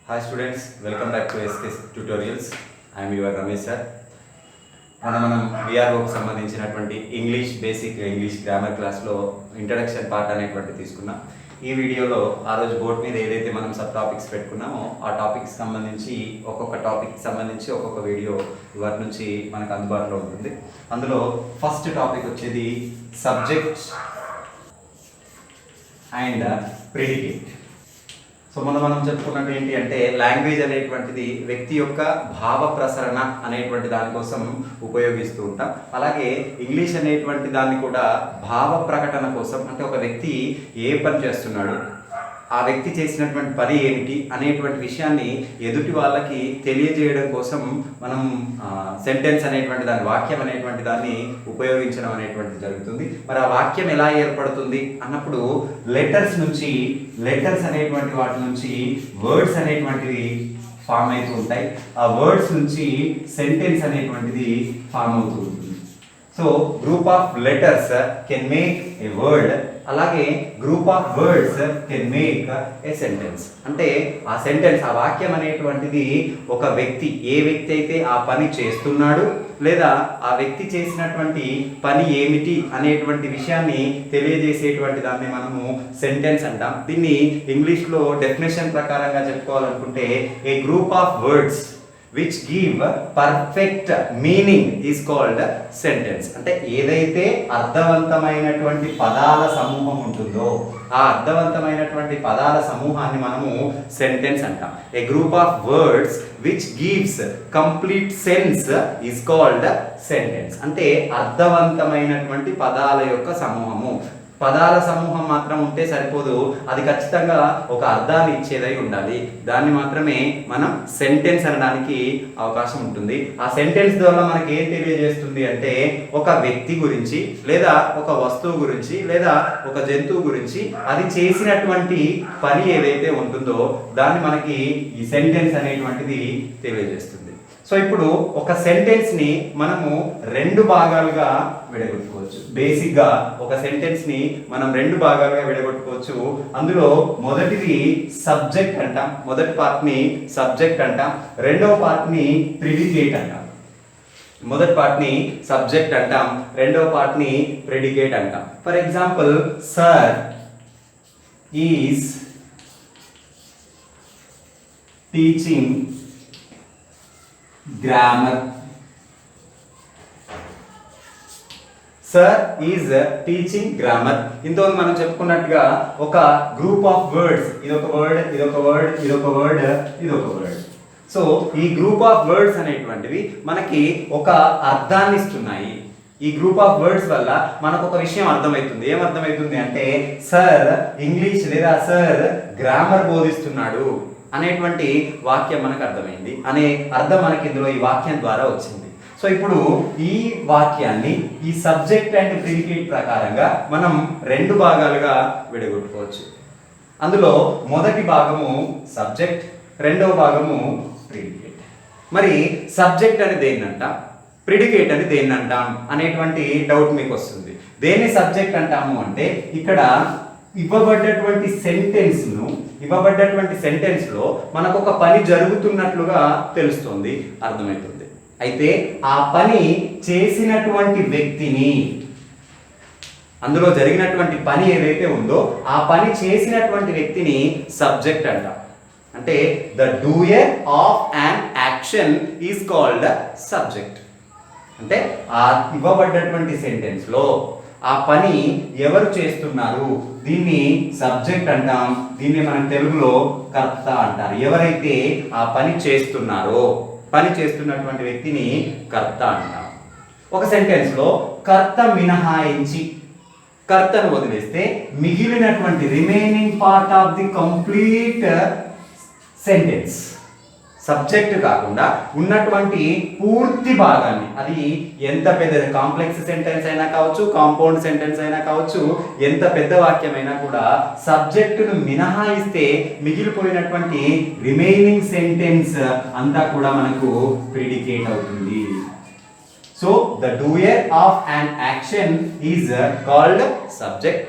Hi students, welcome back to SK Tutorials. I am your Ramesh sir. మనం విఆర్ఓకి సంబంధించినటువంటి basic English grammar క్లాస్లో introduction part అనేటువంటి తీసుకున్నాం. ఈ వీడియోలో ఆ రోజు బోర్డ్ మీద ఏదైతే మనం సబ్ టాపిక్స్ పెట్టుకున్నామో ఆ టాపిక్స్ సంబంధించి ఒక్కొక్క టాపిక్ సంబంధించి ఒక్కొక్క వీడియో ఇవాటి నుంచి మనకు అందుబాటులో ఉంటుంది. అందులో ఫస్ట్ టాపిక్ వచ్చేది సబ్జెక్ట్ అండ్ ప్రిడికేట్. సో మనం చెప్పుకున్నట్టు ఏంటి అంటే లాంగ్వేజ్ అనేటువంటిది వ్యక్తి యొక్క భావ ప్రసరణ అనేటువంటి దానికోసం ఉపయోగిస్తూ ఉంటాం. అలాగే ఇంగ్లీష్ అనేటువంటి దాన్ని కూడా భావ ప్రకటన కోసం, అంటే ఒక వ్యక్తి ఏ పని చేస్తున్నాడు, ఆ వ్యక్తి చేసినటువంటి పని ఏమిటి అనేటువంటి విషయాన్ని ఎదుటి వాళ్ళకి తెలియజేయడం కోసం మనం సెంటెన్స్ అనేటువంటి దాన్ని, వాక్యం అనేటువంటి దాన్ని ఉపయోగించడం అనేటువంటిది జరుగుతుంది. మరి ఆ వాక్యం ఎలా ఏర్పడుతుంది అన్నప్పుడు లెటర్స్ అనేటువంటి వాటి నుంచి వర్డ్స్ అనేటువంటివి ఫామ్ అవుతూ ఉంటాయి. ఆ వర్డ్స్ నుంచి సెంటెన్స్ అనేటువంటిది ఫామ్ అవుతూ ఉంటుంది. So group of letters can make a word, అలాగే group of words can make a sentence. అంటే ఆ సెంటెన్స్, ఆ వాక్యం అనేటువంటిది ఒక వ్యక్తి, ఏ వ్యక్తి అయితే ఆ పని చేస్తున్నాడు లేదా ఆ వ్యక్తి చేసినటువంటి పని ఏమిటి అనేటువంటి విషయాన్ని తెలియజేసేటువంటి దాన్ని మనము సెంటెన్స్ అంటాం. దీన్ని ఇంగ్లీష్లో డెఫినేషన్ ప్రకారంగా చెప్పుకోవాలనుకుంటే a group of words which give perfect meaning is called sentence. అంటే ఏదైతే అర్థవంతమైనటువంటి పదాల సమూహం ఉంటుందో ఆ అర్థవంతమైనటువంటి పదాల సమూహాన్ని మనము సెంటెన్స్ అంటాం. A group of words which gives complete sense is called sentence. అంటే అర్థవంతమైనటువంటి పదాల యొక్క సమూహము. పదాల సమూహం మాత్రం ఉంటే సరిపోదు, అది ఖచ్చితంగా ఒక అర్థాన్ని ఇచ్చేదై ఉండాలి. దాన్ని మాత్రమే మనం సెంటెన్స్ అనడానికి అవకాశం ఉంటుంది. ఆ సెంటెన్స్ ద్వారా మనకి ఏం తెలియజేస్తుంది అంటే ఒక వ్యక్తి గురించి లేదా ఒక వస్తువు గురించి లేదా ఒక జంతువు గురించి అది చేసినటువంటి పని ఏదైతే ఉంటుందో దాన్ని మనకి ఈ సెంటెన్స్ అనేటువంటిది తెలియజేస్తుంది. సో ఇప్పుడు ఒక సెంటెన్స్ ని మనము రెండు భాగాలుగా విడగొట్టుకోవచ్చు. బేసిక్ గా ఒక సెంటెన్స్ ని మనం రెండు భాగాలుగా విడగొట్టుకోవచ్చు. అందులో మొదటిది సబ్జెక్ట్ అంటాం, మొదటి పార్ట్ ని సబ్జెక్ట్ అంటాం, రెండవ పార్ట్ ని ప్రిడికేట్ అంటాం. మొదటి పార్ట్ ని సబ్జెక్ట్ అంటాం, రెండవ పార్ట్ ని ప్రిడికేట్ అంటాం. For example, sir is teaching grammar. Sir is teaching grammar. ఇంతకుముందు మనం చెప్పుకున్నట్టుగా ఒక గ్రూప్ ఆఫ్ వర్డ్స్, ఇదొక వర్డ్, ఇదొక వర్డ్, ఇదొక వర్డ్, ఇదొక వర్డ్. సో ఈ గ్రూప్ ఆఫ్ వర్డ్స్ అనేటువంటివి మనకి ఒక అర్థాన్ని ఇస్తున్నాయి. ఈ గ్రూప్ ఆఫ్ వర్డ్స్ వల్ల మనకు ఒక విషయం అర్థమవుతుంది. ఏమర్థమవుతుంది అంటే సర్ ఇంగ్లీష్ లేదా సర్ గ్రామర్ బోధిస్తున్నాడు అనేటువంటి వాక్యం మనకు అర్థమైంది, అనే అర్థం మనకి ఇందులో ఈ వాక్యం ద్వారా వచ్చింది. సో ఇప్పుడు ఈ వాక్యాన్ని ఈ సబ్జెక్ట్ అండ్ ప్రిడికేట్ ప్రకారంగా మనం రెండు భాగాలుగా విడగొట్టుకోవచ్చు. అందులో మొదటి భాగము సబ్జెక్ట్, రెండవ భాగము ప్రిడికేట్. మరి సబ్జెక్ట్ అని దేన్ని అంటాం, ప్రిడికేట్ అని దేన్ని అంటాం అనేటువంటి డౌట్ మీకు వస్తుంది. దేన్ని సబ్జెక్ట్ అంటాము అంటే ఇక్కడ ఇవ్వబడ్డటువంటి సెంటెన్స్ లో మనకు ఒక పని జరుగుతున్నట్లుగా తెలుస్తుంది, అర్థమవుతుంది. అయితే ఆ పని చేసినటువంటి వ్యక్తిని, అందులో జరిగినటువంటి పని ఏదైతే ఉందో ఆ పని చేసినటువంటి వ్యక్తిని సబ్జెక్ట్ అంటాం. అంటే the doer of an action is called subject. అంటే ఆ ఇవ్వబడ్డటువంటి సెంటెన్స్ లో ఆ పని ఎవరు చేస్తున్నారు దీన్ని సబ్జెక్ట్ అంటాం. దీన్ని మనం తెలుగులో కర్త అంటారు. ఎవరైతే ఆ పని చేస్తున్నారో, పని చేస్తున్నటువంటి వ్యక్తిని కర్త అంటాం. ఒక సెంటెన్స్ లో కర్త మినహాయించి, కర్తను వదిలేస్తే మిగిలినటువంటి remaining part of the complete sentence, subject కాకుండా ఉన్నటువంటి పూర్తి భాగాన్ని, అది ఎంత పెద్ద కాంప్లెక్స్ సెంటెన్స్ అయినా కావచ్చు, కాంపౌండ్ సెంటెన్స్ అయినా కావచ్చు, ఎంత పెద్ద వాక్యమైనా కూడా సబ్జెక్టును మినహాయిస్తే మిగిలిపోయినటువంటి రిమైనింగ్ సెంటెన్స్ అంతా కూడా మనకు ప్రిడికేట్ అవుతుంది. So the doer of an action is called subject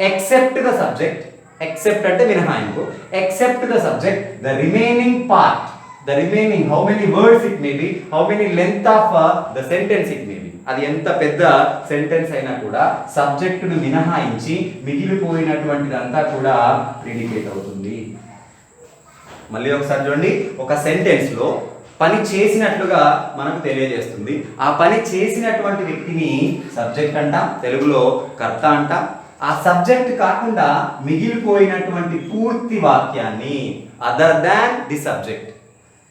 except the subject. Except అంటే మినహాయింపు. Except the subject the remaining part, the remaining how many words it may be, how many length of the sentence it may be, అది ఎంత పెద్ద sentence అయినా కూడా సబ్జెక్టును మినహాయించి మిగిలిపోయినటువంటిదంతా కూడా predicate అవుతుంది. మళ్ళీ ఒకసారి చూడండి, ఒక సెంటెన్స్ లో పని చేసినట్లుగా మనకు తెలియజేస్తుంది. ఆ పని చేసినటువంటి వ్యక్తిని సబ్జెక్ట్ అంటాం, తెలుగులో కర్త అంటాం. ఆ సబ్జెక్ట్ కాకుండా మిగిలిపోయినటువంటి పూర్తి వాక్యాన్ని అదర్ దాన్ ది సబ్జెక్ట్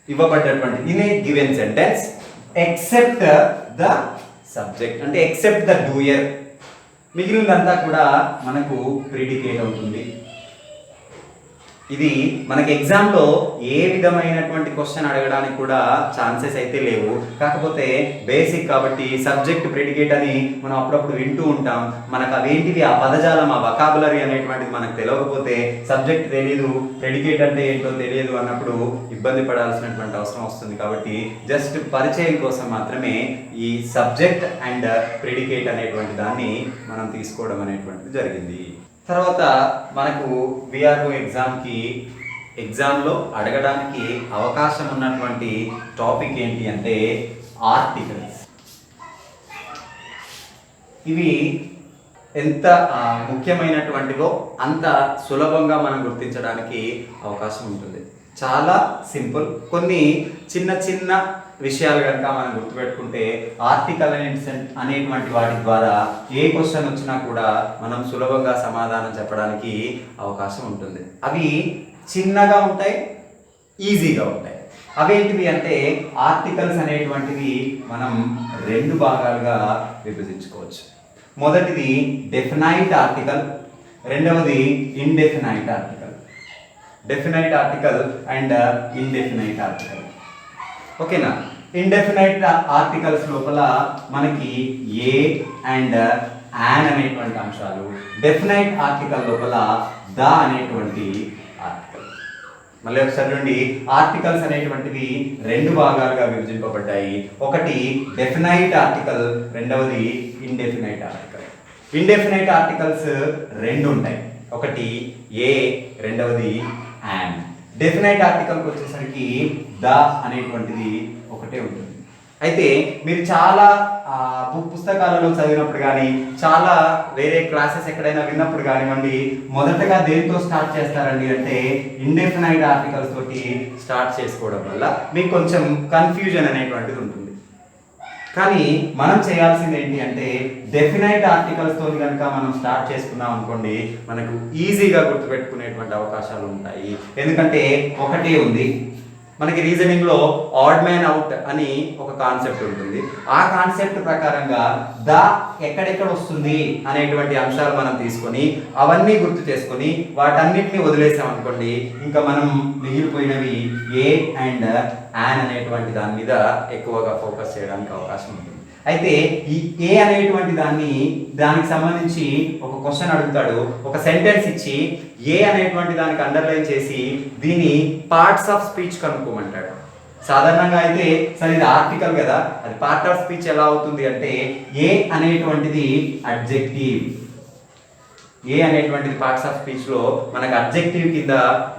ఇవ్వబడ్డటువంటి in a given sentence except the subject అంటే ఎక్సెప్ట్ ద డూయర్, మిగిలినంతా కూడా మనకు ప్రిడికేట్ అవుతుంది. ఇది మనకి ఎగ్జామ్లో ఏ విధమైనటువంటి క్వశ్చన్ అడగడానికి కూడా ఛాన్సెస్ అయితే లేవు. కాకపోతే బేసిక్ కాబట్టి సబ్జెక్ట్ ప్రెడికేట్ అని మనం అప్పుడప్పుడు వింటూ ఉంటాం. మనకు అవేంటివి, ఆ పదజాలం, ఆ వొకాబులరీ అనేటువంటిది మనకు తెలియకపోతే, సబ్జెక్ట్ తెలియదు, ప్రెడికేట్ అంటే ఏంటో తెలియదు అన్నప్పుడు ఇబ్బంది పడాల్సినటువంటి అవసరం వస్తుంది. కాబట్టి జస్ట్ పరిచయం కోసం మాత్రమే ఈ సబ్జెక్ట్ అండ్ ప్రెడికేట్ అనేటువంటి దాన్ని మనం తీసుకోవడం అనేటువంటిది జరిగింది. తర్వాత మనకు విఆర్ఓ ఎగ్జామ్లో అడగడానికి అవకాశం ఉన్నటువంటి టాపిక్ ఏంటి అంటే ఆర్టికల్స్. ఇవి ఎంత ముఖ్యమైనటువంటివో అంత సులభంగా మనం గుర్తించడానికి అవకాశం ఉంటుంది. చాలా సింపుల్. కొన్ని చిన్న చిన్న విషయాలు కనుక మనం గుర్తుపెట్టుకుంటే ఆర్టికల్ అనేటువంటి వాటి ద్వారా ఏ క్వశ్చన్ వచ్చినా కూడా మనం సులభంగా సమాధానం చెప్పడానికి అవకాశం ఉంటుంది. అవి చిన్నగా ఉంటాయి, ఈజీగా ఉంటాయి. అవేంటివి అంటే ఆర్టికల్స్ అనేటువంటివి మనం రెండు భాగాలుగా విభజించుకోవచ్చు. మొదటిది డెఫినైట్ ఆర్టికల్, రెండవది indefinite article. Definite article and indefinite article. ఓకేనా? ఇండెఫినైట్ ఆర్టికల్స్ లోపల మనకి ఏ అండ్ యాన్ అనేటువంటి అంశాలు, డెఫినైట్ ఆర్టికల్ లోపల ద అనేటువంటి ఆర్టికల్. మళ్ళీ ఒకసారి చూడండి, ఆర్టికల్స్ అనేటువంటివి రెండు భాగాలుగా విభజింపబడ్డాయి. ఒకటి డెఫినైట్ ఆర్టికల్, రెండవది ఇండెఫినైట్ ఆర్టికల్. ఇండెఫినైట్ ఆర్టికల్స్ రెండు ఉంటాయి, ఒకటి ఏ, రెండవది యాన్. డెఫినైట్ ఆర్టికల్కి వచ్చేసరికి ద అనేటువంటిది ఒకటే ఉంటుంది. అయితే మీరు చాలా పుస్తకాలలో చదివినప్పుడు కానీ, చాలా వేరే క్లాసెస్ ఎక్కడైనా విన్నప్పుడు కానివ్వండి, మొదటగా దేనితో స్టార్ట్ చేస్తారండి అంటే ఇండెఫినైట్ ఆర్టికల్స్ తోటి స్టార్ట్ చేసుకోవడం వల్ల మీకు కొంచెం కన్ఫ్యూజన్ అనేటువంటిది ఉంటుంది. కానీ మనం చేయాల్సింది ఏంటి అంటే డెఫినైట్ ఆర్టికల్స్ తో కనుక మనం స్టార్ట్ చేసుకున్నాం అనుకోండి, మనకు ఈజీగా గుర్తుపెట్టుకునేటువంటి అవకాశాలు ఉంటాయి. ఎందుకంటే ఒకటే ఉంది మనకి. రీజనింగ్ లో ఆడ్ మ్యాన్ అవుట్ అని ఒక కాన్సెప్ట్ ఉంటుంది. ఆ కాన్సెప్ట్ ప్రకారంగా ద ఎక్కడెక్కడ వస్తుంది అనేటువంటి అంశాలు మనం తీసుకొని అవన్నీ గుర్తు చేసుకొని వాటన్నిటిని వదిలేసాం అనుకోండి, ఇంకా మనం మిగిలిపోయినవి ఏ అండ్ యాన్ అనేటువంటి దాని మీద ఎక్కువగా ఫోకస్ చేయడానికి అవకాశం ఉంటుంది. అయితే ఈ ఏ అనేటువంటి దానికి సంబంధించి ఒక క్వశ్చన్ అడుగుతాడు, ఒక సెంటెన్స్ ఇచ్చి ఏ అనేటువంటి దానికి అండర్లైన్ చేసి దీని పార్ట్స్ ఆఫ్ స్పీచ్ కనుక్కోమంటాడు. సాధారణంగా అయితే సరే ఇది ఆర్టికల్ కదా, అది పార్ట్ ఆఫ్ స్పీచ్ ఎలా అవుతుంది అంటే ఏ అనేటువంటిది అడ్జెక్టివ్. ఏ అనేటువంటిది పార్ట్స్ ఆఫ్ స్పీచ్ లో మనకు అడ్జెక్టివ్ కింద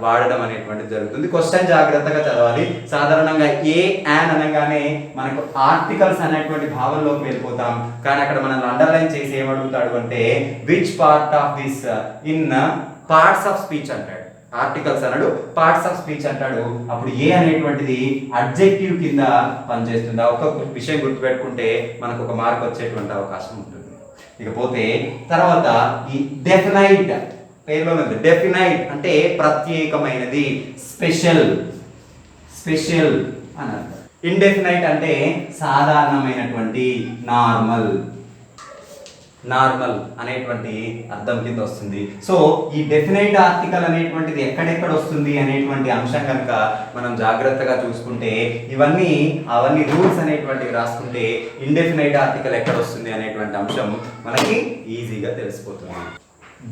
వాడడం అనేటువంటిది జరుగుతుంది. క్వశ్చన్ జాగ్రత్తగా చదవాలి. సాధారణంగా ఏ యాన్ అనగానే మనకు ఆర్టికల్స్ అనేటువంటి భావంలోకి వెళ్ళిపోతాం. కానీ అక్కడ మనల్ని అండర్లైన్ చేసి ఏమడుగుతాడు అంటే which part of this in parts of speech అంటాడు. ఆర్టికల్స్ అన్నాడు, పార్ట్స్ ఆఫ్ స్పీచ్ అంటాడు. అప్పుడు ఏ అనేటువంటిది అడ్జెక్టివ్ కింద పనిచేస్తుంది. ఆ ఒక్క విషయం గుర్తుపెట్టుకుంటే మనకు ఒక మార్క్ వచ్చేటువంటి అవకాశం ఉంటుంది. ఇకపోతే తర్వాత ఈ డెఫినైట్, పేరులో ఉంది డెఫినైట్ అంటే ప్రత్యేకమైనది, స్పెషల్ అని అర్థం. ఇండెఫినైట్ అంటే సాధారణమైనటువంటి, నార్మల్ అనేటువంటి అర్థం కింద వస్తుంది. సో ఈ డెఫినైట్ ఆర్టికల్ అనేటువంటిది ఎక్కడెక్కడ వస్తుంది అనేటువంటి అంశం కనుక మనం జాగ్రత్తగా చూసుకుంటే అవన్నీ రూల్స్ అనేటువంటివి రాసుకుంటే ఇండెఫినైట్ ఆర్టికల్ ఎక్కడ వస్తుంది అనేటువంటి అంశం మనకి ఈజీగా తెలిసిపోతుంది.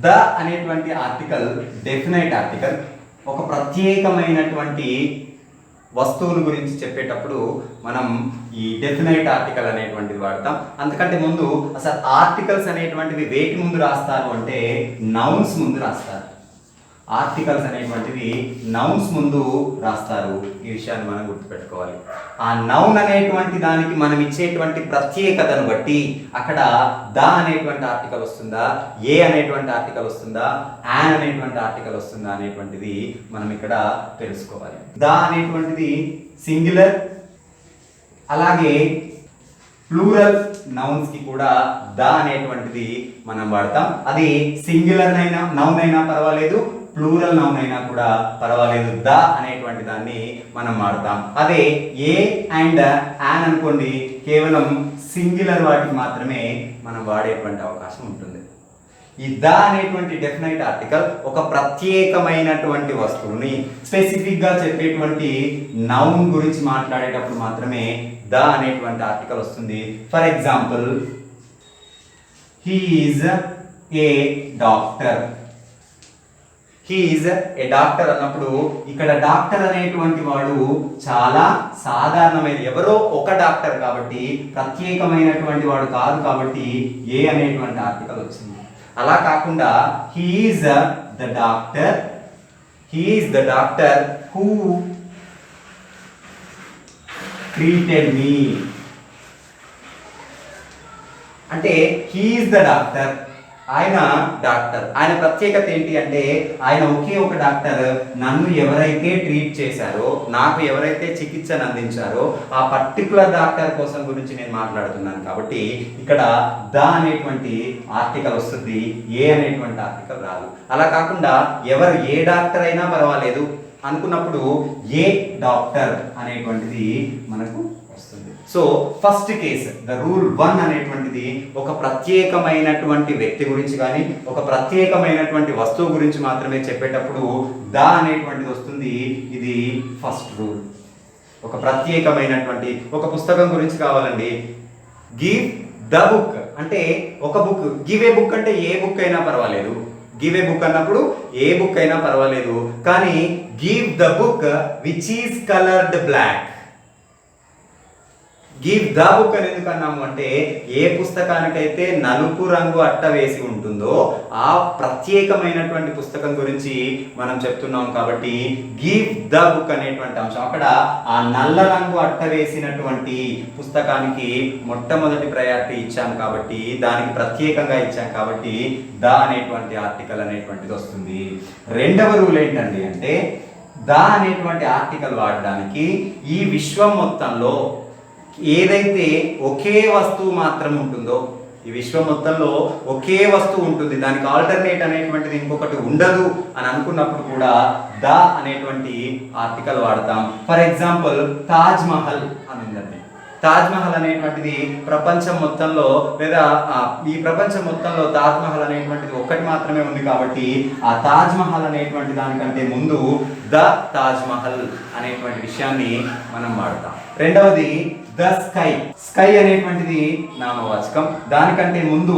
ద అనేటువంటి ఆర్టికల్ డెఫినైట్ ఆర్టికల్. ఒక ప్రత్యేకమైనటువంటి వస్తువుల గురించి చెప్పేటప్పుడు మనం ఈ డెఫినైట్ ఆర్టికల్ అనేటువంటిది వాడతాం. అంతకంటే ముందు అసలు ఆర్టికల్స్ అనేటువంటివి వేటి ముందు రాస్తారు అంటే నౌన్స్ ముందు రాస్తారు. ఆర్టికల్స్ అనేటువంటివి నౌన్స్ ముందు రాస్తారు. ఈ విషయాన్ని మనం గుర్తుపెట్టుకోవాలి. ఆ నౌన్ అనేటువంటి దానికి మనం ఇచ్చేటువంటి ప్రత్యేకతను బట్టి అక్కడ ద అనేటువంటి ఆర్టికల్ వస్తుందా, ఏ అనేటువంటి ఆర్టికల్ వస్తుందా, యాన్ అనేటువంటి ఆర్టికల్ వస్తుందా అనేటువంటిది మనం ఇక్కడ తెలుసుకోవాలి. ద అనేటువంటిది సింగులర్, అలాగే ప్లూరల్ నౌన్స్ కి కూడా ద అనేటువంటిది మనం వాడతాం. అది సింగులర్ నౌన్ అయినా పర్వాలేదు, ప్లూరల్ నౌన్ అయినా కూడా పర్వాలేదు, ద అనేటువంటి దాన్ని మనం వాడతాం. అదే ఏ అండ్ యాన్ అనుకోండి, కేవలం సింగులర్ వాటికి మాత్రమే మనం వాడేటువంటి అవకాశం ఉంటుంది. ఈ ద అనేటువంటి డెఫినైట్ ఆర్టికల్ ఒక ప్రత్యేకమైనటువంటి వస్తువుని స్పెసిఫిక్ గా చెప్పేటువంటి నౌన్ గురించి మాట్లాడేటప్పుడు మాత్రమే ద అనేటువంటి ఆర్టికల్ వస్తుంది. For example, he is a doctor. He is a doctor అన్నప్పుడు ఇక్కడ డాక్టర్ అనేటువంటి వాడు చాలా సాధారణమైన, ఎవరో ఒక డాక్టర్ కాబట్టి ప్రత్యేకమైనటువంటి వాడు కాదు కాబట్టి ఏ అనేటువంటి ఆర్టికల్ వచ్చింది. అలా కాకుండా he is the doctor, he is the doctor who treated me. అంటే హీ ఈజ్ ద డాక్టర్, ఆయన డాక్టర్. ఆయన ప్రత్యేకత ఏంటి అంటే ఆయన ఒకే ఒక డాక్టర్. నన్ను ఎవరైతే ట్రీట్ చేశారో, నాకు ఎవరైతే చికిత్సను అందించారో ఆ పర్టికులర్ డాక్టర్ కోసం గురించి నేను మాట్లాడుతున్నాను కాబట్టి ఇక్కడ ద అనేటువంటి ఆర్టికల్ వస్తుంది, ఏ అనేటువంటి ఆర్టికల్ రాదు. అలా కాకుండా ఎవరు ఏ డాక్టర్ అయినా పర్వాలేదు అనుకున్నప్పుడు ఏ డాక్టర్ అనేటువంటిది మనకు వస్తుంది. So first case the rule 1 అనేటువంటిది ఒక ప్రత్యేకమైనటువంటి వ్యక్తి గురించి కానీ ఒక ప్రత్యేకమైనటువంటి వస్తువు గురించి మాత్రమే చెప్పేటప్పుడు ద అనేటువంటిది వస్తుంది. ఇది ఫస్ట్ రూల్. ఒక ప్రత్యేకమైనటువంటి ఒక పుస్తకం గురించి కావాలండి, గివ్ ద బుక్ అంటే ఒక బుక్. గివ్ ఏ బుక్ అంటే ఏ బుక్ అయినా పర్వాలేదు, గివ్ ఏ బుక్ అన్నప్పుడు ఏ బుక్ అయినా పర్వాలేదు. కానీ give the book which is coloured black. Give the book అని ఎందుకు అన్నాము అంటే ఏ పుస్తకానికైతే నలుపు రంగు అట్ట వేసి ఉంటుందో ఆ ప్రత్యేకమైనటువంటి పుస్తకం గురించి మనం చెప్తున్నాం కాబట్టి గివ్ ద బుక్ అనేటువంటి అంశం. అక్కడ ఆ నల్ల రంగు అట్ట వేసినటువంటి పుస్తకానికి మొట్టమొదటి ప్రయారిటీ ఇచ్చాం కాబట్టి, దానికి ప్రత్యేకంగా ఇచ్చాం కాబట్టి ద అనేటువంటి ఆర్టికల్ అనేటువంటిది వస్తుంది. రెండవ రూల్ ఏంటండి అంటే ద అనేటువంటి ఆర్టికల్ వాడడానికి ఈ విశ్వం మొత్తంలో ఏదైతే ఒకే వస్తువు మాత్రం ఉంటుందో, ఈ విశ్వం మొత్తంలో ఒకే వస్తువు ఉంటుంది, దానికి ఆల్టర్నేట్ అనేటువంటిది ఇంకొకటి ఉండదు అని అనుకున్నప్పుడు కూడా ద అనేటువంటి ఆర్టికల్ వాడతాం. ఫర్ ఎగ్జాంపుల్ తాజ్ మహల్ అని ఉందండి. తాజ్ మహల్ అనేటువంటిది ప్రపంచం మొత్తంలో లేదా ఈ ప్రపంచం మొత్తంలో తాజ్ మహల్ అనేటువంటిది ఒక్కటి మాత్రమే ఉంది కాబట్టి ఆ తాజ్ మహల్ అనేటువంటి దానికంటే ముందు ద తాజ్ మహల్ అనేటువంటి విషయాన్ని మనం వాడతాం. రెండవది ద స్కై. స్కై అనేటువంటిది నామవాచకం, దానికంటే ముందు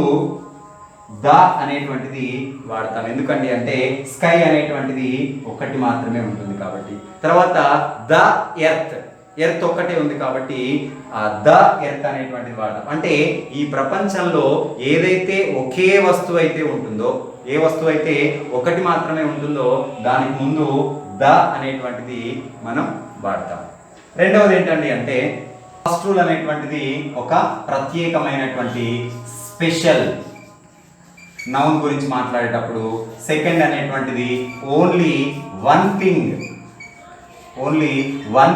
ద అనేటువంటిది వాడతాం. ఎందుకండి అంటే స్కై అనేటువంటిది ఒక్కటి మాత్రమే ఉంటుంది కాబట్టి. తర్వాత ద ఎర్త్. ఎర్త్ ఒక్కటే ఉంది కాబట్టి ఆ ద ఎర్త్ అనేటువంటిది వాడతాం. అంటే ఈ ప్రపంచంలో ఏదైతే ఒకే వస్తువు అయితే ఉంటుందో, ఏ వస్తువు అయితే ఒకటి మాత్రమే ఉంటుందో దానికి ముందు ద అనేటువంటిది మనం వాడతాం. రెండవది ఏంటండి అంటే ఫస్ట్ రూల్ అనేటువంటిది ఒక ప్రత్యేకమైనటువంటి స్పెషల్ నౌన్ గురించి మాట్లాడేటప్పుడు, సెకండ్ అనేటువంటిది only one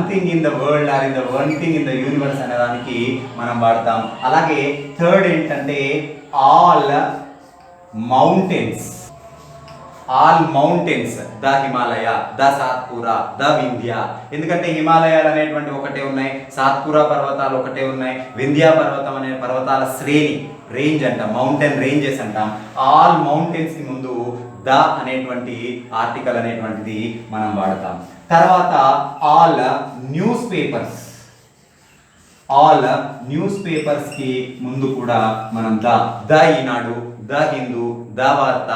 thing in the world or in the one thing in the universe అనే దానికి మనం వాడతాం. అలాగే థర్డ్ ఏంటంటే all mountains, the Himalaya, the Satpura, the Vindhya. ఎందుకంటే హిమాలయాలు అనేటువంటి ఒకటే ఉన్నాయి, సాత్పురా పర్వతాలు ఒకటే ఉన్నాయి, వింధ్య పర్వతం అనే పర్వతాల శ్రేణి, రేంజ్ అంటాం, మౌంటైన్ రేంజెస్ అంటాం. ఆల్ మౌంటైన్స్ కి ముందు ద అనేటువంటి ఆర్టికల్ అనేటువంటిది మనం వాడతాం. తర్వాత ఆల్ న్యూస్ పేపర్స్ కి ముందు కూడా మనం the Eenadu, the Hindu, the వార్త,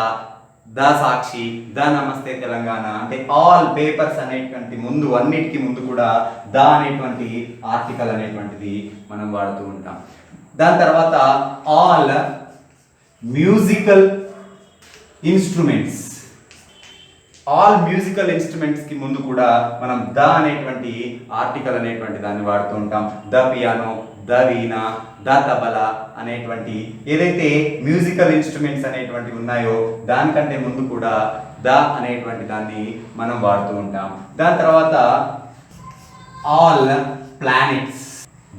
ద సాక్షి, ద నమస్తే తెలంగాణ అంటే ఆల్ పేపర్స్ అనేటువంటి ముందు, అన్నిటికీ ముందు కూడా ద అనేటువంటి ఆర్టికల్ అనేటువంటిది మనం వాడుతూ ఉంటాం. దాని తర్వాత all musical instruments all musical instruments కి ముందు కూడా మనం ద అనేటువంటి ఆర్టికల్ అనేటువంటి దాన్ని వాడుతూ ఉంటాం. The piano, the veena, the tabla అనేటువంటి ఏదైతే మ్యూజికల్ ఇన్స్ట్రుమెంట్స్ అనేటువంటివి ఉన్నాయో దానికంటే ముందు కూడా ద అనేటువంటి దాన్ని మనం వాడుతూ ఉంటాం. దాని తర్వాత all planets,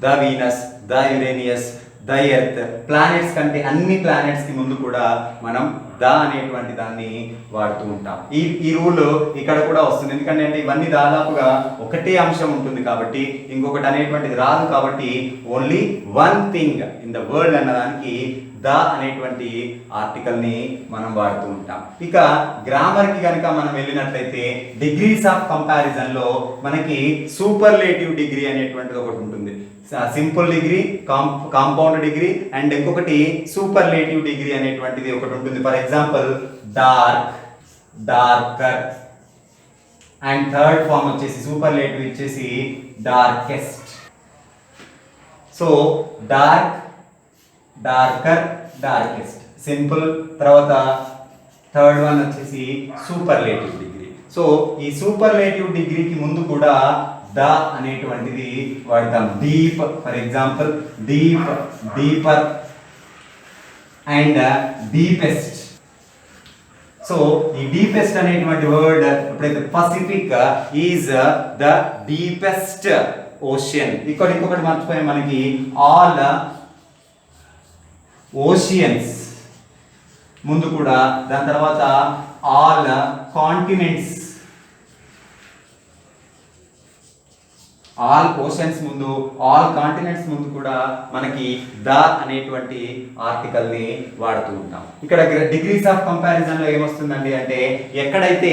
the Venus, the Uranus, the earth, planets కంటే అన్ని ప్లానెట్స్ కి ముందు కూడా మనం ద అనేటువంటి దాన్ని వాడుతూ ఉంటాం. ఈ రూల్ ఇక్కడ కూడా వస్తుంది. ఎందుకంటే అంటే ఇవన్నీ దాదాపుగా ఒకటే అంశం ఉంటుంది కాబట్టి ఇంకొకటి అనేటువంటిది రాదు కాబట్టి only one thing in the world అన్నదానికి ద అనేటువంటి ఆర్టికల్ ని మనం వాడుతూ ఉంటాం. ఇక గ్రామర్ కి కనుక మనం వెళ్ళినట్లయితే డిగ్రీస్ ఆఫ్ కంపారిజన్ లో మనకి సూపర్లేటివ్ డిగ్రీ అనేటువంటిది ఒకటి ఉంటుంది. Simple degree, compound degree and ఇంకొకటి సూపర్లేటివ్ డిగ్రీ అనేటువంటిది ఒకటి ఉంటుంది. For example dark, darker and third form వచ్చేసి సూపర్లేటివ్ వచ్చేసి darkest. So dark, darker, darkest simple, తర్వాత థర్డ్ వన్ వచ్చేసి సూపర్లేటివ్ డిగ్రీ. సో ఈ సూపర్లేటివ్ డిగ్రీకి ముందు కూడా ద అనేటువంటిది వాడతాం. Deep for example deep, deeper and deepest. So ఈ డీపెస్ట్ అనేటువంటి వర్డ్ ఎప్పుడైతే Pacific is the deepest ocean. ఇంకొకటి మర్చిపోయాం మనకి ఆల్ ఓషియన్స్ ముందు కూడా, దాని తర్వాత ఆల్ కాంటినెంట్స్, ఆల్ ఓషన్స్ ముందు, ఆల్ కాంటినెంట్స్ ముందు కూడా మనకి ద అనేటువంటి ఆర్టికల్ ని వాడుతూ ఉంటాం. ఇక్కడ డిగ్రీస్ ఆఫ్ కంపారిజన్ లో ఏమొస్తుందండి అంటే ఎక్కడైతే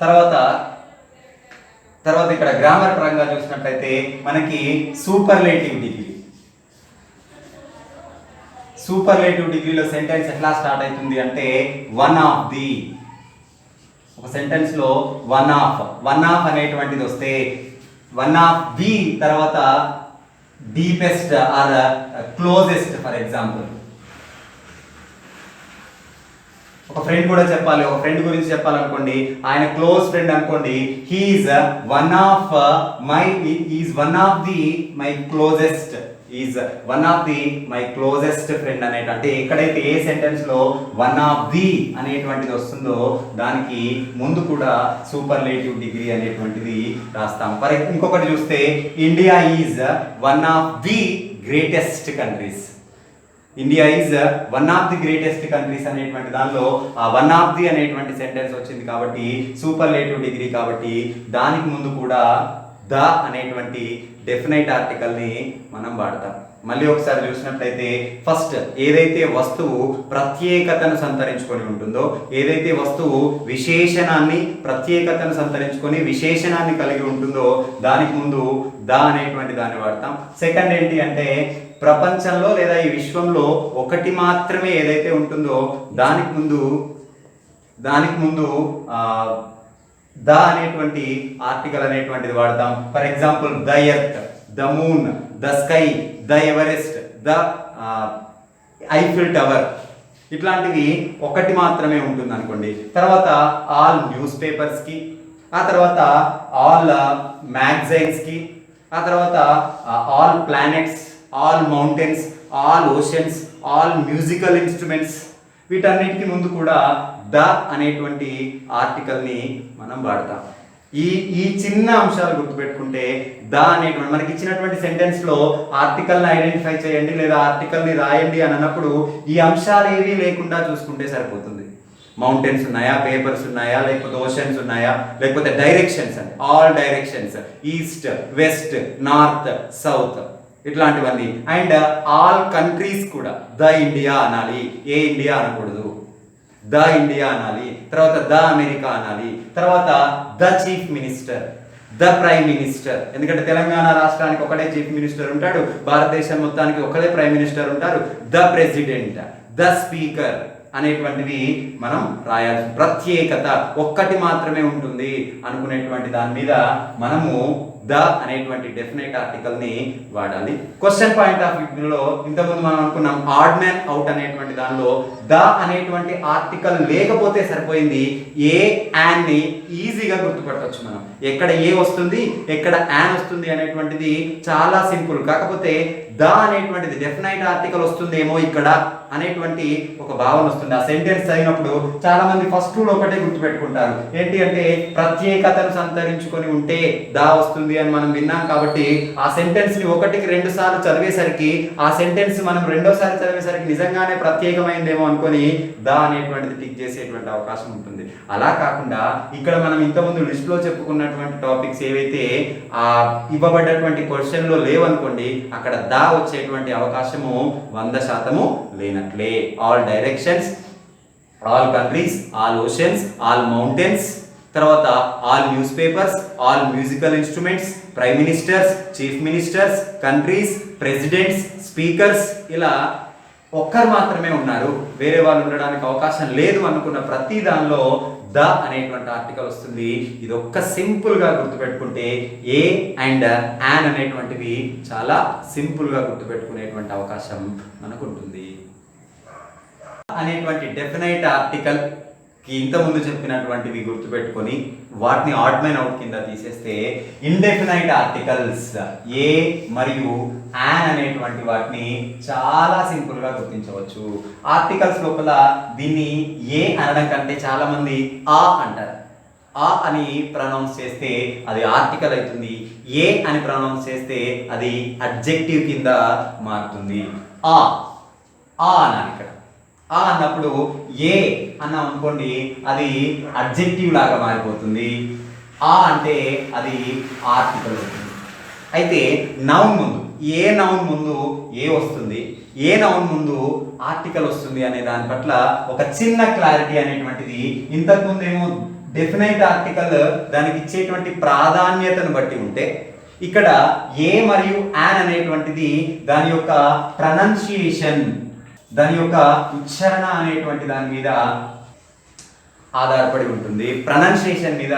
తర్వాత ఇక్కడ గ్రామర్ పరంగా చూసినట్లయితే మనకి సూపర్లేటివ్ డిగ్రీ, సూపర్లేటివ్ డిగ్రీలో సెంటెన్స్ ఎట్లా స్టార్ట్ అవుతుంది అంటే వన్ ఆఫ్ ది, ఒక సెంటెన్స్ లో వన్ ఆఫ్ అనేటువంటిది వస్తే వన్ ఆఫ్ ది తర్వాత deepest or closest. For example ఒక ఫ్రెండ్ కూడా చెప్పాలి, ఒక ఫ్రెండ్ గురించి చెప్పాలనుకోండి, ఆయన క్లోజ్ ఫ్రెండ్ అనుకోండి, he is one of the my closest, is one of the my closest friend అనేటువంటి. అంటే ఎక్కడైతే ఏ సెంటెన్స్ లో వన్ ఆఫ్ ది అనేటువంటిది వస్తుందో దానికి ముందు కూడా సూపర్లేటివ్ డిగ్రీ అనేటువంటిది రాస్తాం. ఇంకొకటి చూస్తే India is one of the greatest countries, India is one of the greatest countries అనేటువంటి దానిలో ఆ వన్ ఆఫ్ ది అనేటువంటి సెంటెన్స్ వచ్చింది కాబట్టి సూపర్లేటివ్ డిగ్రీ కాబట్టి దానికి ముందు కూడా ద అనేటువంటి డెఫినైట్ ఆర్టికల్ ని మనం వాడతాం. మళ్ళీ ఒకసారి చూసినట్లయితే ఫస్ట్ ఏదైతే వస్తువు ప్రత్యేకతను సంతరించుకొని ఉంటుందో, ఏదైతే వస్తువు విశేషణాన్ని ప్రత్యేకతను సంతరించుకొని విశేషణాన్ని కలిగి ఉంటుందో దానికి ముందు ద అనేటువంటి దాన్ని వాడతాం. సెకండ్ ఏంటి అంటే ప్రపంచంలో లేదా ఈ విశ్వంలో ఒకటి మాత్రమే ఏదైతే ఉంటుందో దానికి ముందు ద అనేటువంటి ఆర్టికల్ అనేటువంటిది వాడతాం. For example the earth, the moon, the sky, the Everest, the Eiffel tower, ఇట్లాంటివి ఒకటి మాత్రమే ఉంటుంది అనుకోండి. తర్వాత ఆల్ న్యూస్ పేపర్స్ కి, ఆ తర్వాత ఆల్ మ్యాగజైన్స్ కి, ఆ తర్వాత all planets, all mountains, all oceans, all musical instruments, వీటన్నిటికి ముందు కూడా ద అనేటువంటి ఆర్టికల్ ని మనం వాడతాం. ఈ చిన్న అంశాలు గుర్తుపెట్టుకుంటే ద అనేటువంటి మనకి ఇచ్చినటువంటి సెంటెన్స్ లో ఆర్టికల్ ని ఐడెంటిఫై చేయండి లేదా ఆర్టికల్ ని రాయండి అని అన్నప్పుడు ఈ అంశాలు ఏవి లేకుండా చూసుకుంటే సరిపోతుంది. మౌంటైన్స్ ఉన్నాయా, పేపర్స్ ఉన్నాయా, లేకపోతే ఓషన్స్ ఉన్నాయా, లేకపోతే డైరెక్షన్స్ అండి, all directions, east, west, north, south, ఇట్లాంటివన్నీ. అండ్ ఆల్ కంట్రీస్ కూడా ద ఇండియా అనాలి, ఏ ఇండియా అనకూడదు, ద ఇండియా అనాలి. తర్వాత ద అమెరికా అనాలి. తర్వాత the chief minister, the prime minister, ఎందుకంటే తెలంగాణ రాష్ట్రానికి ఒకటే చీఫ్ మినిస్టర్ ఉంటాడు, భారతదేశం మొత్తానికి ఒకటే ప్రైమ్ మినిస్టర్ ఉంటారు. ద ప్రెసిడెంట్, ద స్పీకర్ అనేటువంటివి మనం రాయాలి. ప్రత్యేకత ఒక్కటి మాత్రమే ఉంటుంది అనుకునేటువంటి దాని మీద మనము ద అనేటువంటి డెఫినెట్ ఆర్టికల్ ని వాడాలి. క్వశ్చన్ పాయింట్ ఆఫ్ వ్యూలో ఇంతకుముందు మనం అనుకున్నాం ఆడ్ మ్యాన్ అవుట్ అనేటువంటి దానిలో ద అనేటువంటి ఆర్టికల్ లేకపోతే సరిపోయింది. ఏ యాన్ ని ఈజీగా గుర్తుపట్టవచ్చు మనం. ఎక్కడ ఏ వస్తుంది ఎక్కడ యాన్ వస్తుంది అనేటువంటిది చాలా సింపుల్. కాకపోతే ద అనేటువంటిది డెఫినైట్ ఆర్టికల్ వస్తుందేమో ఇక్కడ అనేటువంటి ఒక భావన వస్తుంది. ఆ సెంటెన్స్ చదివినప్పుడు చాలా మంది ఫస్ట్ రూల్ ఒకటే గుర్తుపెట్టుకుంటారు, ఏంటి అంటే ప్రత్యేకతను సంతరించుకొని ఉంటే దా వస్తుంది అని మనం విన్నాం. కాబట్టి ఆ సెంటెన్స్ ని ఒకటికి 2 సార్లు చదివేసరికి ఆ సెంటెన్స్ మనం రెండోసారి చదివేసరికి నిజంగానే ప్రత్యేకమైందేమో అనుకొని దా అనేటువంటిది టిక్ చేసేటువంటి అవకాశం ఉంటుంది. అలా కాకుండా ఇక్కడ మనం ఇంతకుముందు లిస్ట్ లో చెప్పుకున్నటువంటి టాపిక్స్ ఏవైతే ఆ ఇవ్వబడ్డటువంటి క్వశ్చన్ లో లేవనుకోండి, అక్కడ దా వచ్చేటువంటి అవకాశము 100% లేనట్లే. All directions, all countries, all oceans, all mountains, తర్వాత all newspapers, all musical instruments, prime ministers, chief ministers, countries, presidents, speakers, ఇలా ఒక్కరు మాత్రమే ఉన్నారు, వేరే వాళ్ళు ఉండడానికి అవకాశం లేదు అనుకున్న ప్రతి దానిలో ద అనేటువంటి ఆర్టికల్ వస్తుంది. ఇది ఒక్క సింపుల్ గా గుర్తుపెట్టుకుంటే ఏ అండ్ యాన్ అనేటువంటివి చాలా సింపుల్ గా గుర్తుపెట్టుకునేటువంటి అవకాశం మనకు ఉంటుంది. అనేటువంటి డెఫినైట్ ఆర్టికల్ కి ఇంత ముందు చెప్పినటువంటివి గుర్తుపెట్టుకొని వాటిని ఆడ్ మ్యాన్ అవుట్ కింద తీసేస్తే ఇండెఫినైట్ ఆర్టికల్స్ ఏ మరియు యాన్ అనేటువంటి వాటిని చాలా సింపుల్ గా గుర్తించవచ్చు. ఆర్టికల్స్ లోపల దీన్ని ఏ అనడం కంటే చాలా మంది ఆ అంటారు. ఆ అని ప్రొనౌన్స్ చేస్తే అది ఆర్టికల్ అవుతుంది. ఏ అని ప్రొనౌన్స్ చేస్తే అది అడ్జెక్టివ్ కింద మారుతుంది. ఆ అన్నాను ఇక్కడ. ఆ అన్నప్పుడు ఏ అన్నాం అనుకోండి, అది అడ్జెక్టివ్ లాగా మారిపోతుంది. ఆ అంటే అది ఆర్టికల్ అవుతుంది. అయితే నౌన్ ముందు ఏ నౌన్ ముందు ఏ వస్తుంది, ఏ నౌన్ ముందు ఆర్టికల్ వస్తుంది అనే దాని పట్ల ఒక చిన్న క్లారిటీ అనేటువంటిది ఇంతకుముందు ఏమో డెఫినైట్ ఆర్టికల్ దానికి ఇచ్చేటువంటి ప్రాధాన్యతను బట్టి ఉంటే, ఇక్కడ ఏ మరియు యాన్ అనేటువంటిది దాని యొక్క ప్రొనౌన్సియేషన్, దాని యొక్క ఉచ్చారణ అనేటువంటి దాని మీద ఆధారపడి ఉంటుంది, ప్రొనౌన్సియేషన్ మీద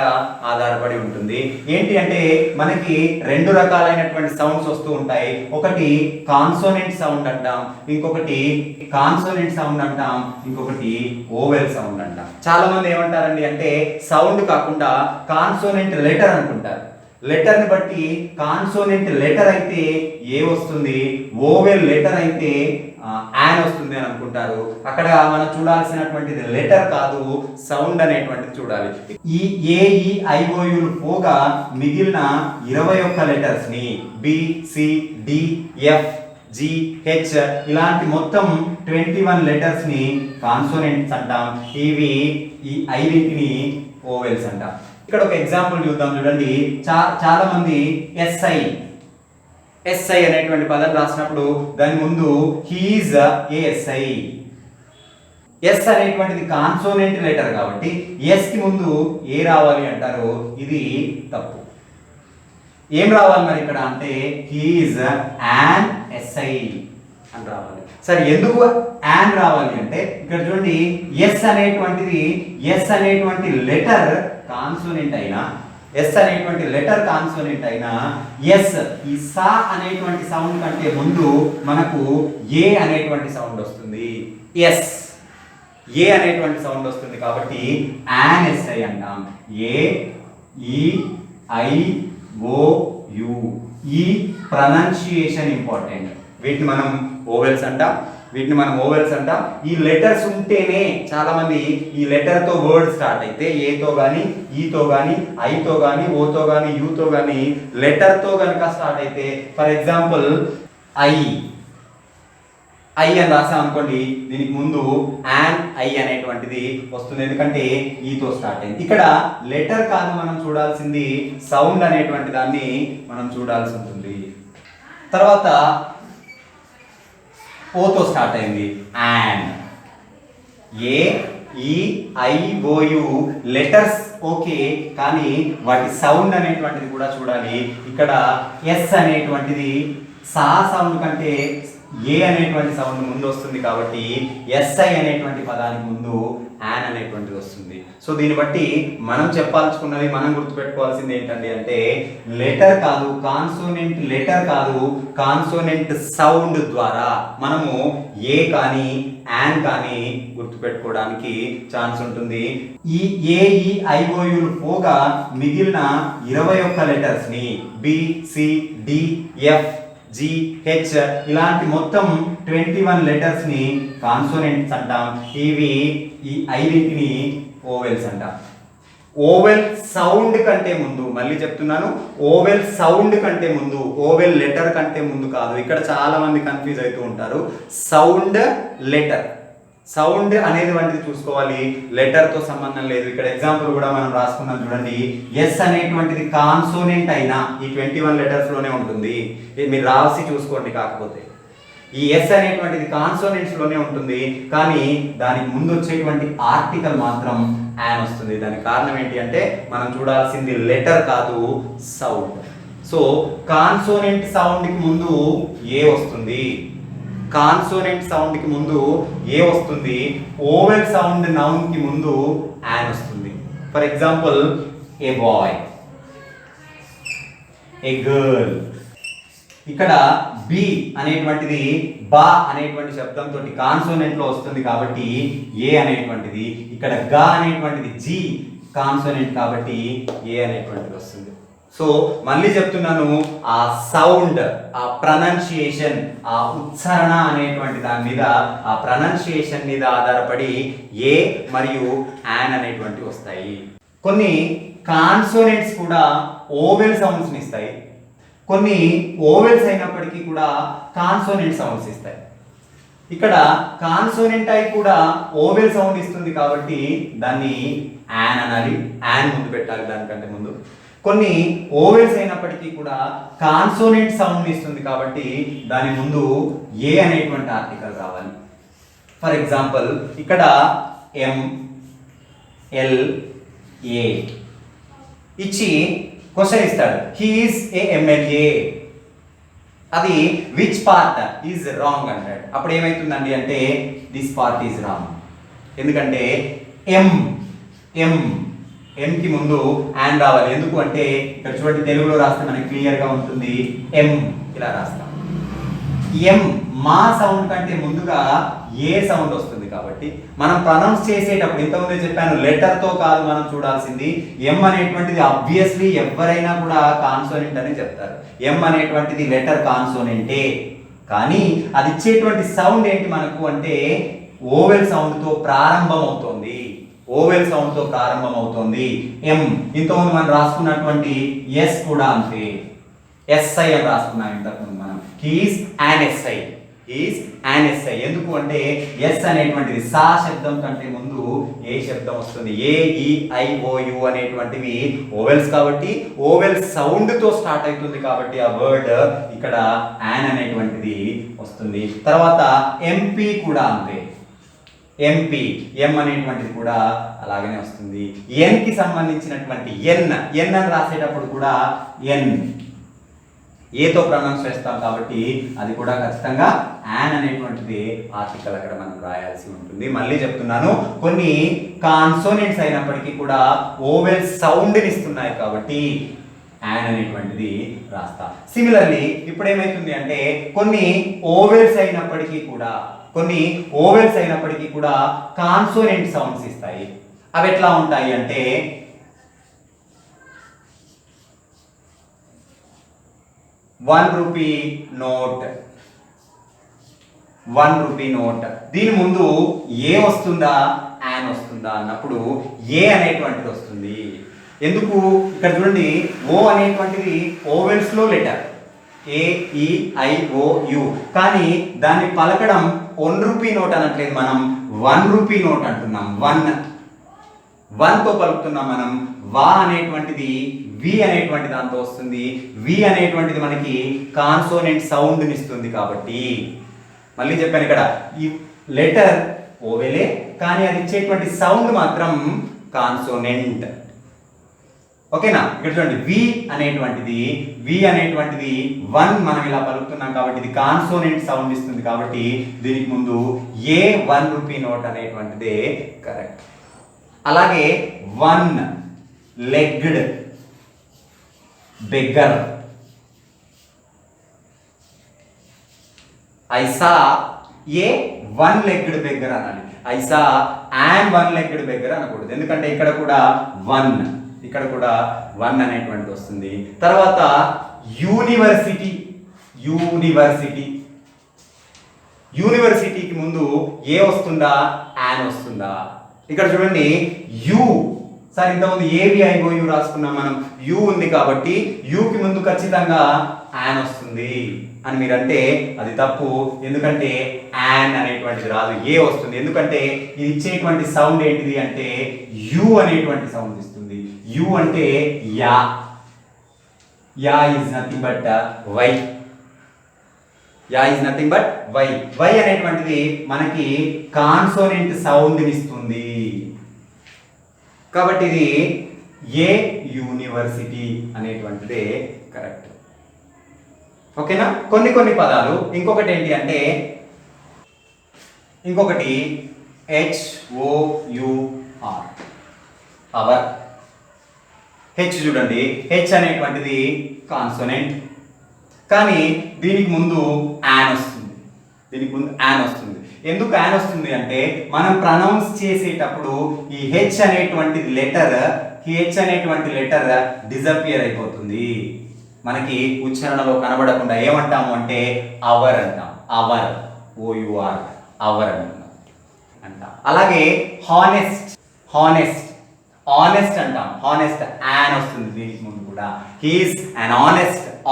ఆధారపడి ఉంటుంది. ఏంటి అంటే మనకి 2 రకాలైనటువంటి సౌండ్స్ వస్తూ ఉంటాయి. ఒకటి కాన్సోనెంట్ సౌండ్ అంటాం, ఇంకొకటి కాన్సోనెంట్ సౌండ్ అంటాం, ఇంకొకటి ఓవెల్ సౌండ్ అంటాం. చాలా మంది ఏమంటారండి అంటే సౌండ్ కాకుండా కాన్సోనెంట్ లెటర్ అనుకుంటారు. లెటర్ ని బట్టి కాన్సోనెంట్ లెటర్ అయితే ఏ వస్తుంది, ఓవెల్ లెటర్ అయితే యాన్ వస్తుంది అని అనుకుంటారు. అక్కడ మనం చూడాల్సినటువంటిది లెటర్ కాదు, సౌండ్ అనేటువంటిది చూడాలి. ఈ ఏఈఐఓయులు పోగా మిగిలిన 21 లెటర్స్ ని B C D F G H ఇలాంటి మొత్తం 21 లెటర్స్ ని కాన్సోనెంట్స్ అంటాం. ఇవి ఈ 5ని ఓవెల్స్ అంటాం. ఇక్కడ ఒక ఎగ్జాంపుల్ చూద్దాం చూడండి. చాలా మంది ఎస్ఐ అనేటువంటి పదం రాసినప్పుడు దాని ముందు హీఈస్ ఏఎస్ఐ. ఎస్ అనేటువంటిది కాన్సోనెంట్ లెటర్ కాబట్టి ఎస్ కి ముందు ఏ రావాలి అంటారు. ఇది తప్పు. ఏం రావాలి మరి ఇక్కడ అంటే హీఈస్ యాన్ ఎస్ఐ అని రావాలి. సరే, ఎందుకు యాన్ రావాలి అంటే ఇక్కడ చూడండి, ఎస్ అనేటువంటి లెటర్ కాన్సోనెంట్ అయినా, ఎస్ అనేటువంటి లెటర్ కాన్సోనెంట్ అయినా ఎస్ ఈ సా అనేటువంటి సౌండ్ కంటే ముందు మనకు ఏ అనేటువంటి సౌండ్ వస్తుంది. ఎస్ ఏ అనేటువంటి సౌండ్ వస్తుంది కాబట్టి యాన్ ఎస్ఐ అంటాం. ఏ ఈ ఐ ఓ యు. ఈ ప్రొనౌన్సియేషన్ ఇంపార్టెంట్. వీటిని మనం ఓవెల్స్ అంటాం. ఈ లెటర్స్ ఉంటేనే, చాలా మంది ఈ లెటర్ తో వర్డ్ స్టార్ట్ అయితే ఏతో గాని, ఈతో గాని, ఐతో గాని, ఓతో గాని, యూతో గాని లెటర్ తో గనక స్టార్ట్ అయితే, ఫర్ ఎగ్జాంపుల్ ఐ అని రాసాం అనుకోండి, దీనికి ముందు యాన్ ఐ అనేటువంటిది వస్తుంది, ఎందుకంటే ఈతో స్టార్ట్ అయింది. ఇక్కడ లెటర్ కాదు మనం చూడాల్సింది, సౌండ్ అనేటువంటి దాన్ని మనం చూడాల్సి ఉంటుంది. తర్వాత ఓతో స్టార్ట్ అయింది an. A E I O U letters okay, కానీ వాటి సౌండ్ అనేటువంటిది కూడా చూడాలి. ఇక్కడ ఎస్ అనేటువంటిది సా సౌండ్ కంటే ఏ అనేటువంటి సౌండ్ ముందు వస్తుంది కాబట్టి ఎస్ఐ అనేటువంటి పదానికి ముందు యాన్ అనేటువంటిది వస్తుంది. సో దీన్ని బట్టి మనం చెప్పాల్చుకున్నది, మనం గుర్తుపెట్టుకోవాల్సింది ఏంటండి అంటే లెటర్ కాదు, కాన్సోనెంట్ లెటర్ కాదు, కాన్సోనెంట్ సౌండ్ ద్వారా మనము ఏ కానీ యాన్ కానీ గుర్తుపెట్టుకోవడానికి ఛాన్స్ ఉంటుంది. ఈ AEIOUలు పోగా మిగిలిన 21 లెటర్స్ ని BCDF GH ఇలాంటి మొత్తం 21 లెటర్స్ ని కాన్సోనెంట్స్ అంటాం. ఈ 5ని ఓవెల్స్ అంటాం. ఓవెల్ సౌండ్ కంటే ముందు, మళ్ళీ చెప్తున్నాను, ఓవెల్ సౌండ్ కంటే ముందు, ఓవెల్ లెటర్ కంటే ముందు కాదు. ఇక్కడ చాలా మంది కన్ఫ్యూజ్ అవుతూ ఉంటారు. సౌండ్ లెటర్, సౌండ్ అనేది వంటిది చూసుకోవాలి, లెటర్ తో సంబంధం లేదు. ఇక్కడ ఎగ్జాంపుల్ కూడా మనం రాసుకున్నాం చూడండి. ఎస్ అనేటువంటిది కాన్సోనెంట్ అయినా ఈ 21 లెటర్స్ లోనే ఉంటుంది. మీరు రాసి చూసుకోండి. కాకపోతే ఈ ఎస్ అనేటువంటిది కాన్సోనెంట్స్ లోనే ఉంటుంది, కానీ దానికి ముందు వచ్చేటువంటి ఆర్టికల్ మాత్రం యాన్ వస్తుంది. దానికి కారణం ఏంటి అంటే మనం చూడాల్సింది లెటర్ కాదు, సౌండ్. సో కాన్సోనెంట్ సౌండ్ కి ముందు ఏ వస్తుంది, కాన్సోనెంట్ సౌండ్ కి ముందు ఏ వస్తుంది, ఓవెల్ సౌండ్ నౌన్ కి ముందు యాన్ వస్తుంది. For example a boy, a girl. ఇక్కడ బి అనేటువంటిది బా అనేటువంటి శబ్దంతో కాన్సోనెంట్ లో వస్తుంది కాబట్టి ఏ అనేటువంటిది, ఇక్కడ గా అనేటువంటిది జి కాన్సోనెంట్ కాబట్టి ఏ అనేటువంటిది వస్తుంది. సో మళ్ళీ చెప్తున్నాను, ఆ సౌండ్, ఆ ప్రొనౌన్సియేషన్, ఆ ఉచ్చారణ అనేటువంటి దాని మీద, ఆ ప్రొనౌన్సియేషన్ మీద ఆధారపడి ఏ మరియు యాన్ అనేటువంటివి వస్తాయి. కొన్ని కాన్సోనెంట్స్ కూడా ఓవెల్ సౌండ్స్ ని ఇస్తాయి, కొన్ని ఓవెల్స్ అయినప్పటికీ కూడా కాన్సోనెంట్ సౌండ్స్ ఇస్తాయి. ఇక్కడ కాన్సోనెంట్ అయి కూడా ఓవెల్ సౌండ్ ఇస్తుంది కాబట్టి దాన్ని యాన్ అనాలి, యాన్ ముందు పెట్టాలి దానికంటే ముందు. కొన్ని ఓవెల్స్ అయినప్పటికీ కూడా కాన్సోనెంట్ సౌండ్ ఇస్తుంది కాబట్టి దాని ముందు ఏ అనేటువంటి ఆర్టికల్ రావాలి. ఫర్ ఎగ్జాంపుల్ ఇక్కడ MLA ఇచ్చి క్వశ్చన్ ఇస్తాడు, హీ ఈస్ ఏ MLA, అది విచ్ పార్ట్ ఈజ్ రాంగ్ అంటాడు. అప్పుడు ఏమైతుందండి అంటే దిస్ పార్ట్ ఈజ్ రాంగ్. ఎందుకంటే ఎం కి ముందు యాన్ రావాలి. ఎందుకు అంటే ఇక్కడ చూడండి, తెలుగులో రాస్తే మనకి క్లియర్ గా ఉంటుంది. ఎం ఇలా రాస్తాం. ఎం మా సౌండ్ కంటే ముందుగా ఏ సౌండ్ వస్తుంది కాబట్టి మనం ప్రొనౌన్స్ చేసేటప్పుడు, ఇంతకుముందే చెప్పాను, లెటర్ తో కాదు మనం చూడాల్సింది. ఎం అనేటువంటిది ఆబ్వియస్లీ ఎవరైనా కూడా కాన్సోనెంట్ అని చెప్తారు. ఎం అనేటువంటిది లెటర్ కాన్సోనెంటే, కానీ అది ఇచ్చేటువంటి సౌండ్ ఏంటి మనకు అంటే ఓవెల్ సౌండ్ తో ప్రారంభం అవుతుంది, ఓవెల్ సౌండ్ తో ప్రారంభం అవుతుంది. ఎం ఇంతకుముందు మనం రాసుకున్నటువంటి ఎస్ కూడా అంతే, ఎస్ఐ అని రాసుకున్నాం ఇంతకుముందు మనం. He's an SI, he's an SI. ఎందుకు అంటే ఎస్ అనేటువంటిది సా శబ్దం కంటే ముందు ఏ శబ్దం వస్తుంది. AEIOU అనేటువంటివి ఓవెల్స్ కాబట్టి ఓవెల్ సౌండ్ తో స్టార్ట్ అవుతుంది కాబట్టి ఆ వర్డ్ ఇక్కడ యాన్ అనేటువంటిది వస్తుంది. తర్వాత MP కూడా అంతే, MP ఎం అనేటువంటిది కూడా అలాగనే వస్తుంది. ఎన్ కి సంబంధించినటువంటి ఎన్ అని రాసేటప్పుడు కూడా ఎన్ ఏతో ప్రొనౌన్స్ చేస్తాం కాబట్టి అది కూడా ఖచ్చితంగా యాన్ అనేటువంటిది ఆర్టికల్ అక్కడ మనం రాయాల్సి ఉంటుంది. మళ్ళీ చెప్తున్నాను, కొన్ని కాన్సోనెంట్స్ అయినప్పటికీ కూడా ఓవెల్ సౌండ్ ని ఇస్తున్నాయి కాబట్టి యాన్ అనేటువంటిది రాస్తా. సిమిలర్లీ ఇప్పుడు ఏమైతుంది అంటే కొన్ని ఓవెల్స్ అయినప్పటికీ కూడా కాన్సోనెంట్ సౌండ్స్ ఇస్తాయి. అవి ఎట్లా ఉంటాయి అంటే ₹1 నోట్, దీని ముందు ఏ వస్తుందా యాన్ వస్తుందా అన్నప్పుడు ఏ అనేటువంటిది వస్తుంది. ఎందుకు ఇక్కడ చూడండి, ఓ అనేటువంటిది ఓవెల్స్ లో లెటర్ AEIOU, కానీ దాన్ని పలకడం ₹1 నోట్ అనట్లేదు, మనం ₹1 నోట్ అంటున్నాం. వన్ తో పలుకుతున్నాం మనం. వా అనేటువంటిది వి అనేటువంటి దాంతో వస్తుంది. వి అనేటువంటిది మనకి కాన్సోనెంట్ సౌండ్ ని ఇస్తుంది కాబట్టి, మళ్ళీ చెప్పాను ఇక్కడ ఈ లెటర్ ఓవెలే కానీ అది ఇచ్చేటువంటి సౌండ్ మాత్రం కాన్సోనెంట్. ఓకేనా? ఇక్కడ చూడండి వి అనేటువంటిది 1 మనం ఇలా పలుకుతున్నాం కాబట్టి ఇది కాన్సోనెంట్ సౌండ్ ఇస్తుంది కాబట్టి దీనికి ముందు ఏ 1 రూపీ నోట్ అనేటువంటిదే కరెక్ట్. అలాగే 1 లెగ్డ్ బెగ్గర్, ఐసా ఏ 1 లెగ్డ్ బెగ్గర్ అనాలి. ఐసా అండ్ 1 లెగ్డ్ బెగ్గర్ అనకూడదు, ఎందుకంటే ఇక్కడ కూడా 1 అనేటువంటిది వస్తుంది. తర్వాత యూనివర్సిటీకి ముందు ఏ వస్తుందా, యాన్ వస్తుందా? ఇక్కడ చూడండి యు, సార్ ఇంతకుముందు AVIOU రాసుకున్నాం మనం, యు ఉంది కాబట్టి యుకి ముందు ఖచ్చితంగా యాన్ వస్తుంది అని మీరంటే అది తప్పు, ఎందుకంటే యాన్ అనేటువంటిది రాదు, ఏ వస్తుంది. ఎందుకంటే ఇది ఇచ్చేటువంటి సౌండ్ ఏంటిది అంటే యు అనేటువంటి సౌండ్ ఇస్తుంది. యు అంటే యా is nothing but Y. Is nothing but Y. Y అనేటువంటిది మనకి కాన్సోనెంట్ సౌండ్ ఇస్తుంది కాబట్టి ఇది ఏ యూనివర్సిటీ అనేటువంటిదే కరెక్ట్. ఓకేనా? కొన్ని పదాలు ఇంకొకటి ఏంటి అంటే HOUR, అవర్. హెచ్ చూడండి, హెచ్ అనేటువంటిది కాన్సోనెంట్ కానీ దీనికి ముందు యాన్ వస్తుంది. ఎందుకు యాన్ వస్తుంది అంటే మనం ప్రొనౌన్స్ చేసేటప్పుడు ఈ హెచ్ అనేటువంటి లెటర్ డిజపియర్ అయిపోతుంది, మనకి ఉచ్చారణలో కనబడకుండా. ఏమంటాము అంటే అవర్ అంటాం, అవర్ OUR అవర్ అంటాం. అలాగే హానెస్ట్ అంటాం, హానెస్ట్ యాన్ వస్తుంది దీనికి ముందు కూడా. హీస్ అన్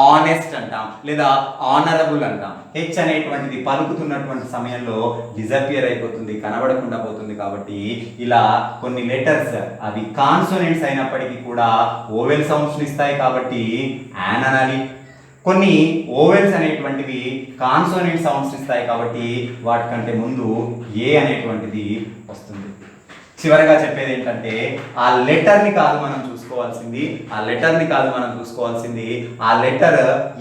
ఆనెస్ట్ అంటాం, లేదా ఆనరబుల్ అంటాం. హెచ్ అనేటువంటిది పలుకుతున్నటువంటి సమయంలో డిజపియర్ అయిపోతుంది, కనబడకుండా పోతుంది. కాబట్టి ఇలా కొన్ని లెటర్స్ అవి కాన్సోనెంట్స్ అయినప్పటికీ కూడా ఓవెల్ సౌండ్స్ ఇస్తాయి కాబట్టి యాన్ అనాలి. కొన్ని ఓవెల్స్ అనేటువంటివి కాన్సోనెంట్ సౌండ్స్ ఇస్తాయి కాబట్టి వాటికంటే ముందు ఏ అనేటువంటిది వస్తుంది. చివరగా చెప్పేది ఏంటంటే ఆ లెటర్ని కాదు మనం చూసుకోవాల్సింది, ఆ లెటర్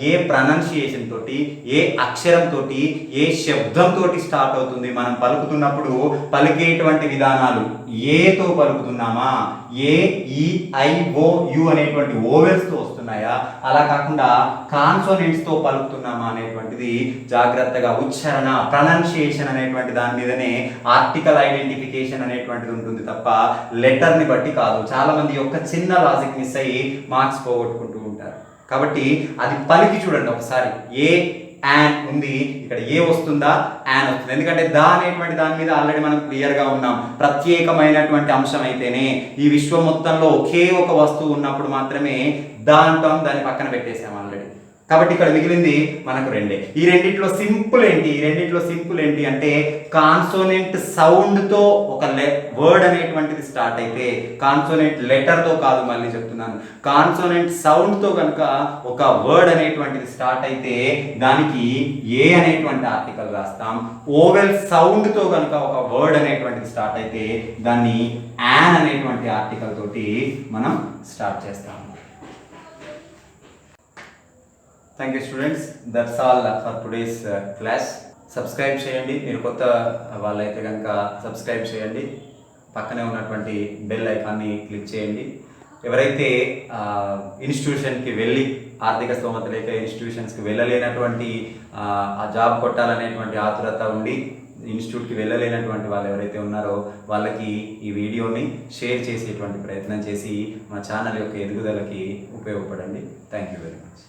ఏ ప్రొనౌన్సియేషన్ తోటి, ఏ అక్షరం తోటి, ఏ శబ్దం తోటి స్టార్ట్ అవుతుంది. మనం పలుకుతున్నప్పుడు పలికేటువంటి విధానాలు ఏతో పలుకుతున్నామా, AEIOU అనేటువంటి ఓవెల్స్ తో వస్తున్నాయా, అలా కాకుండా కాన్సోనెంట్స్ తో పలుకుతున్నామా అనేటువంటిది జాగ్రత్తగా ఉచ్చారణ, ప్రొనౌన్సియేషన్ అనేటువంటి దాని మీదనే ఆర్టికల్ ఐడెంటిఫికేషన్ అనేటువంటిది ఉంటుంది తప్ప లెటర్ ని బట్టి కాదు. చాలా మంది యొక్క చిన్న లాజిక్ మిస్ అయ్యి మార్క్స్ పోగొట్టుకుంటూ ఉంటారు. కాబట్టి అది పలికి చూడండి ఒకసారి. యాన్ ఉంది, ఇక్కడ ఏ వస్తుందా, యాన్ వస్తుంది. ఎందుకంటే దా అనేటువంటి దాని మీద ఆల్రెడీ మనం క్లియర్ గా ఉన్నాం. ప్రత్యేకమైనటువంటి అంశం అయితేనే, ఈ విశ్వం మొత్తంలో ఒకే ఒక వస్తువు ఉన్నప్పుడు మాత్రమే దా అంటాం, దాన్ని పక్కన పెట్టేసాం ఆల్రెడీ. కాబట్టి ఇక్కడ మిగిలింది మనకు రెండే. ఈ రెండిట్లో సింపుల్ ఏంటి అంటే కాన్సోనెంట్ సౌండ్ తో ఒక వర్డ్ అనేటువంటిది స్టార్ట్ అయితే, కాన్సోనెంట్ లెటర్ తో కాదు, మళ్ళీ చెప్తున్నాను, కాన్సోనెంట్ సౌండ్ తో కనుక ఒక వర్డ్ అనేటువంటిది స్టార్ట్ అయితే దానికి ఏ అనేటువంటి ఆర్టికల్ రాస్తాం. ఓవెల్ సౌండ్ తో కనుక ఒక వర్డ్ అనేటువంటిది స్టార్ట్ అయితే దాన్ని యాన్ అనేటువంటి ఆర్టికల్ తోటి మనం స్టార్ట్ చేస్తాం. Thank you students, that's all for today's class. Subscribe చేయండి, మీరు కొత్త వాళ్ళైతే కనుక సబ్స్క్రైబ్ చేయండి. పక్కనే ఉన్నటువంటి బెల్ ఐకాన్ని క్లిక్ చేయండి. ఎవరైతే ఇన్స్టిట్యూషన్కి వెళ్ళి ఆర్థిక స్తోమత లేక ఇన్స్టిట్యూషన్స్కి వెళ్ళలేనటువంటి ఆ జాబ్ కొట్టాలనేటువంటి ఆతురత ఉండి ఇన్స్టిట్యూట్కి వెళ్ళలేనటువంటి వాళ్ళు ఎవరైతే ఉన్నారో వాళ్ళకి ఈ వీడియోని షేర్ చేసేటువంటి ప్రయత్నం చేసి మా ఛానల్ యొక్క ఎదుగుదలకి ఉపయోగపడండి. Thank you very much.